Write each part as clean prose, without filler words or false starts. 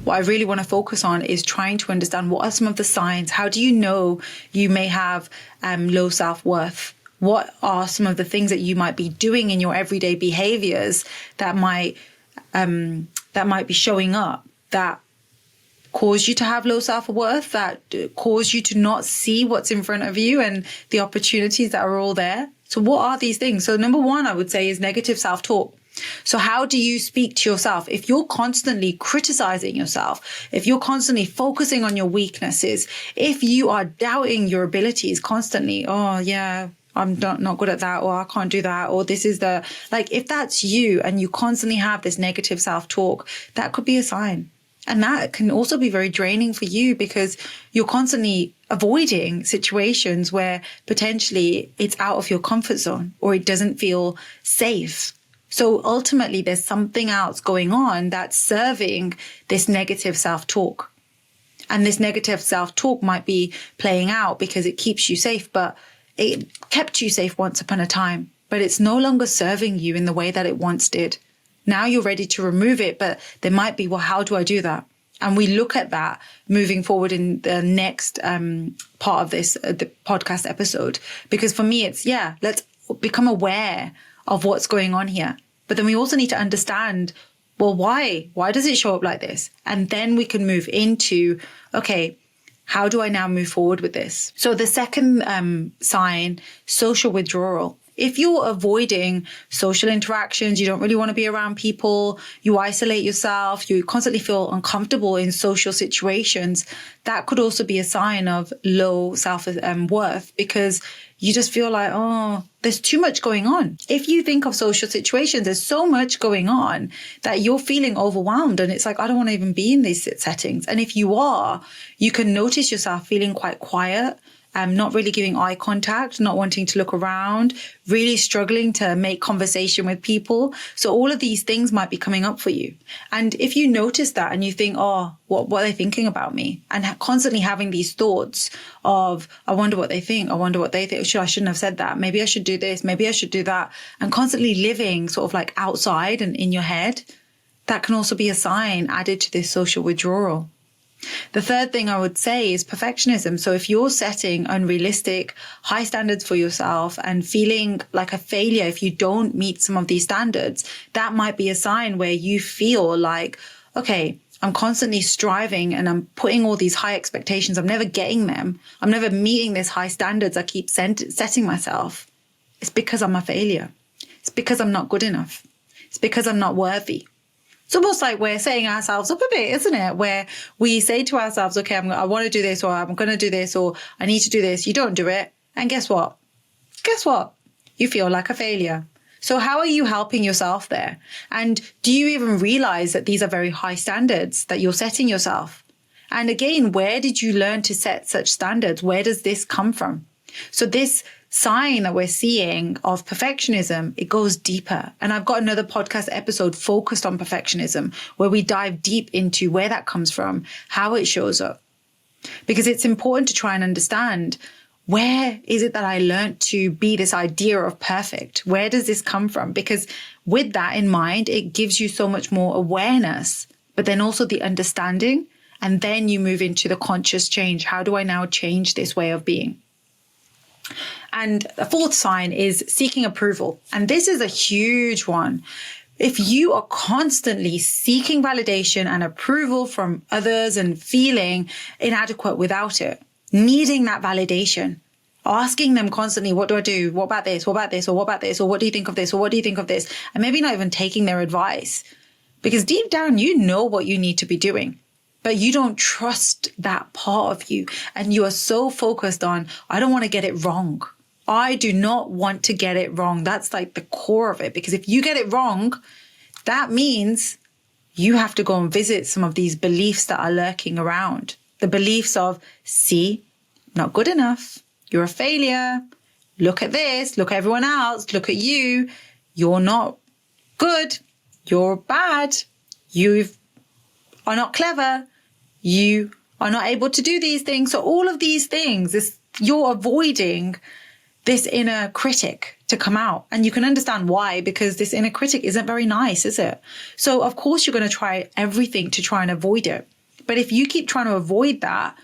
what I really want to focus on is trying to understand what are some of the signs. How do you know you may have low self-worth? What are some of the things that you might be doing in your everyday behaviors that might be showing up that cause you to have low self-worth, that cause you to not see what's in front of you and the opportunities that are all there? So what are these things? So number one, I would say, is negative self-talk. So how do you speak to yourself? If you're constantly criticizing yourself, if you're constantly focusing on your weaknesses, if you are doubting your abilities constantly, oh yeah, I'm not good at that, or I can't do that, or this is if that's you and you constantly have this negative self-talk, that could be a sign. And that can also be very draining for you because you're constantly avoiding situations where potentially it's out of your comfort zone or it doesn't feel safe. So ultimately, there's something else going on that's serving this negative self-talk. And this negative self-talk might be playing out because it keeps you safe, but it kept you safe once upon a time, but it's no longer serving you in the way that it once did. Now you're ready to remove it, but there might be, well, how do I do that? And we look at that moving forward in the next part of this, the podcast episode. Because for me, it's, let's become aware of what's going on here. But then we also need to understand, well, why? Why does it show up like this? And then we can move into, okay, how do I now move forward with this? So the second sign, social withdrawal. If you're avoiding social interactions, you don't really want to be around people, you isolate yourself, you constantly feel uncomfortable in social situations, that could also be a sign of low self-worth because you just feel like, oh, there's too much going on. If you think of social situations, there's so much going on that you're feeling overwhelmed. And it's like, I don't want to even be in these settings. And if you are, you can notice yourself feeling quite quiet, not really giving eye contact, not wanting to look around, really struggling to make conversation with people. So all of these things might be coming up for you. And if you notice that and you think, oh, what are they thinking about me? And constantly having these thoughts of, I wonder what they think. I wonder what they think. I shouldn't have said that. Maybe I should do this. Maybe I should do that. And constantly living sort of like outside and in your head, that can also be a sign added to this social withdrawal. The third thing I would say is perfectionism. So if you're setting unrealistic, high standards for yourself and feeling like a failure if you don't meet some of these standards, that might be a sign where you feel like, okay, I'm constantly striving and I'm putting all these high expectations. I'm never getting them. I'm never meeting these high standards I keep setting myself. It's because I'm a failure. It's because I'm not good enough. It's because I'm not worthy. It's almost like we're setting ourselves up a bit, isn't it? Where we say to ourselves, okay, I want to do this, or I'm going to do this, or I need to do this. You don't do it. And guess what? You feel like a failure. So how are you helping yourself there? And do you even realize that these are very high standards that you're setting yourself? And again, where did you learn to set such standards? Where does this come from? So this sign that we're seeing of perfectionism, it goes deeper. And I've got another podcast episode focused on perfectionism where we dive deep into where that comes from, how it shows up. Because it's important to try and understand, where is it that I learned to be this idea of perfect? Where does this come from? Because with that in mind, it gives you so much more awareness, but then also the understanding. And then you move into the conscious change. How do I now change this way of being? And the fourth sign is seeking approval. And this is a huge one. If you are constantly seeking validation and approval from others and feeling inadequate without it, needing that validation, asking them constantly, what do I do? What about this? What about this? Or what about this? Or what do you think of this? Or what do you think of this? And maybe not even taking their advice, because deep down, you know what you need to be doing. But you don't trust that part of you. And you are so focused on, I don't want to get it wrong. I do not want to get it wrong. That's like the core of it. Because if you get it wrong, that means you have to go and visit some of these beliefs that are lurking around. The beliefs of, see, not good enough. You're a failure. Look at this. Look at everyone else. Look at you. You're not good. You're bad. You are not clever. You are not able to do these things. So all of these things, you're avoiding this inner critic to come out. And you can understand why, because this inner critic isn't very nice, is it? So of course you're going to try everything to try and avoid it. But if you keep trying to avoid that,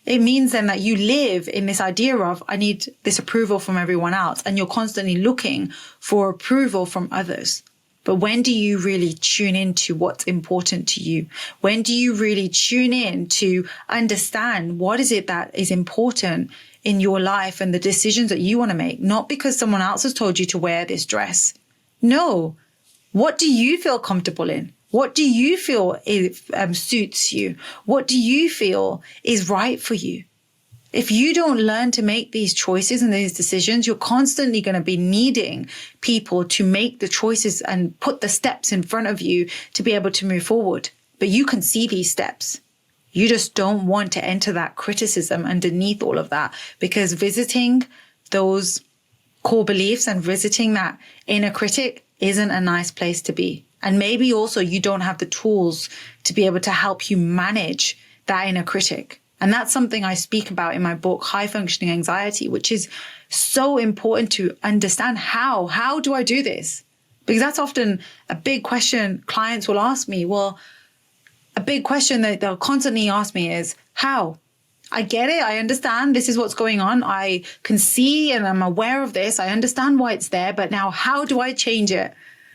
it means then that you live in this idea of, I need this approval from everyone else. And you're constantly looking for approval from others. But when do you really tune into what's important to you? When do you really tune in to understand what is it that is important in your life and the decisions that you want to make? Not because someone else has told you to wear this dress. No. What do you feel comfortable in? What do you feel suits you? What do you feel is right for you? If you don't learn to make these choices and these decisions, you're constantly going to be needing people to make the choices and put the steps in front of you to be able to move forward. But you can see these steps. You just don't want to enter that criticism underneath all of that, because visiting those core beliefs and visiting that inner critic isn't a nice place to be. And maybe also you don't have the tools to be able to help you manage that inner critic. And that's something I speak about in my book, High Functioning Anxiety, which is so important to understand how do I do this? Because that's often a big question clients will ask me. Well, a big question that they'll constantly ask me is how? I get it. I understand this is what's going on. I can see and I'm aware of this. I understand why it's there. But now how do I change it?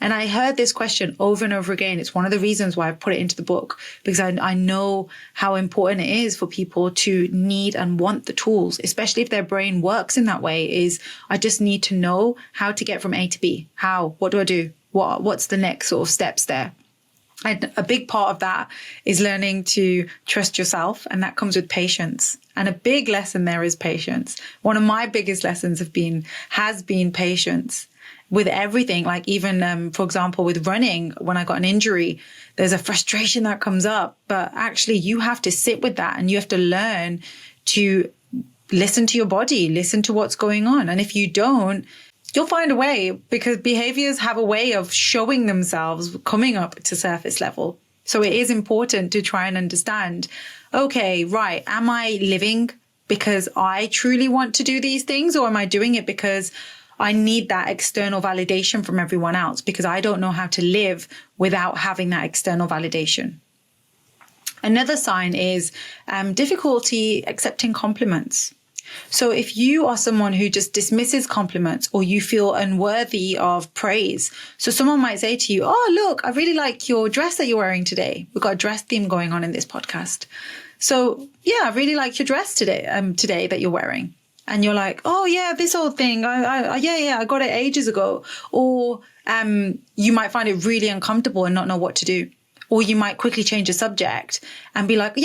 And I heard this question over and over again. It's one of the reasons why I put it into the book, because I know how important it is for people to need and want the tools, especially if their brain works in that way, is I just need to know how to get from A to B. How? What do I do? What's the next sort of steps there? And a big part of that is learning to trust yourself. And that comes with patience. And a big lesson there is patience. One of my biggest lessons has been patience. With everything, like even, for example, with running, when I got an injury, there's a frustration that comes up, but actually you have to sit with that and you have to learn to listen to your body, listen to what's going on. And if you don't, you'll find a way, because behaviors have a way of showing themselves coming up to surface level. So it is important to try and understand, okay, right, am I living because I truly want to do these things, or am I doing it because I need that external validation from everyone else, because I don't know how to live without having that external validation. Another sign is difficulty accepting compliments. So if you are someone who just dismisses compliments, or you feel unworthy of praise, so someone might say to you, oh, look, I really like your dress that you're wearing today. We've got a dress theme going on in this podcast. So yeah, I really like your dress today that you're wearing. And you're like, oh yeah, this old thing. I got it ages ago. Or you might find it really uncomfortable and not know what to do. Or you might quickly change the subject and be like,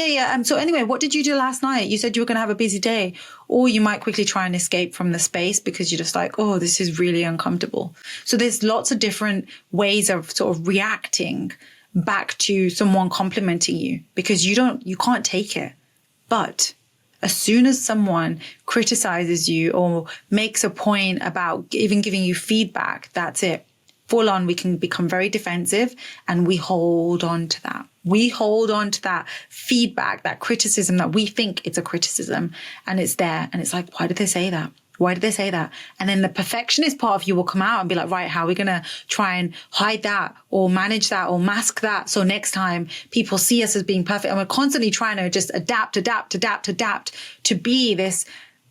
so anyway, what did you do last night? You said you were going to have a busy day. Or you might quickly try and escape from the space because you're just like, oh, this is really uncomfortable. So there's lots of different ways of sort of reacting back to someone complimenting you, because you can't take it. But as soon as someone criticizes you or makes a point about even giving you feedback, that's it. Full on, we can become very defensive and we hold on to that. We hold on to that feedback, that criticism that we think it's a criticism, and it's there. And it's like, why did they say that? Why did they say that? And then the perfectionist part of you will come out and be like, right, how are we going to try and hide that or manage that or mask that? So next time people see us as being perfect, and we're constantly trying to just adapt to be this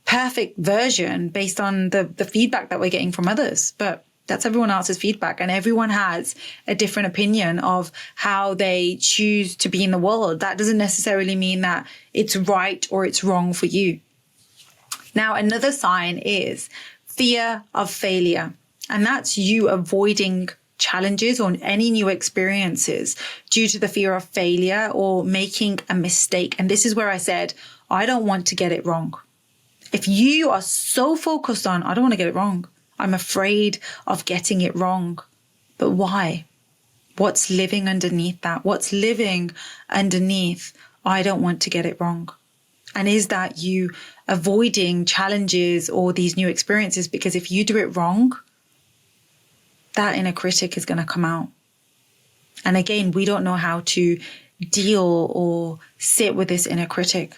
perfect version based on the feedback that we're getting from others. But that's everyone else's feedback, and everyone has a different opinion of how they choose to be in the world. That doesn't necessarily mean that it's right or it's wrong for you. Now, another sign is fear of failure. And that's you avoiding challenges or any new experiences due to the fear of failure or making a mistake. And this is where I said, I don't want to get it wrong. If you are so focused on, I don't want to get it wrong, I'm afraid of getting it wrong. But why? What's living underneath that? What's living underneath, I don't want to get it wrong? And is that you avoiding challenges or these new experiences? Because if you do it wrong, that inner critic is going to come out. And again, we don't know how to deal or sit with this inner critic.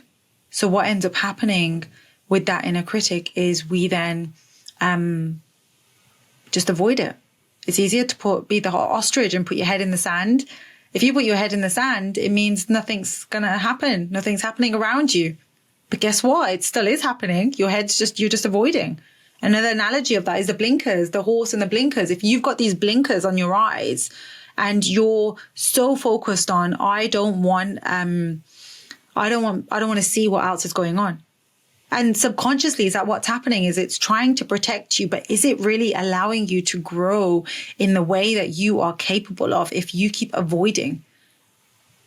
So what ends up happening with that inner critic is we then just avoid it. It's easier to be the ostrich and put your head in the sand. If you put your head in the sand, it means nothing's going to happen. Nothing's happening around you. But guess what? It still is happening. You're just avoiding. Another analogy of that is the blinkers, the horse and the blinkers. If you've got these blinkers on your eyes and you're so focused on, I don't want to see what else is going on. And subconsciously, is that what's happening? Is it's trying to protect you, but is it really allowing you to grow in the way that you are capable of if you keep avoiding?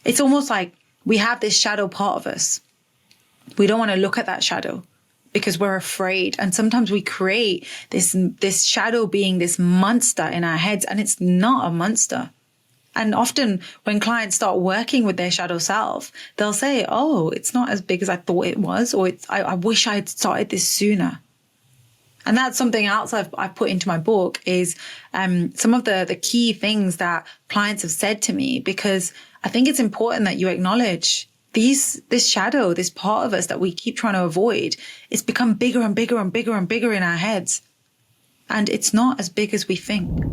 It's almost like we have this shadow part of us. We don't want to look at that shadow because we're afraid. And sometimes we create this shadow being this monster in our heads, and it's not a monster. And often when clients start working with their shadow self, they'll say, oh, it's not as big as I thought it was, or I wish I had started this sooner. And that's something else I've put into my book is some of the key things that clients have said to me, because I think it's important that you acknowledge this shadow, this part of us that we keep trying to avoid. It's become bigger and bigger and bigger and bigger in our heads. And it's not as big as we think.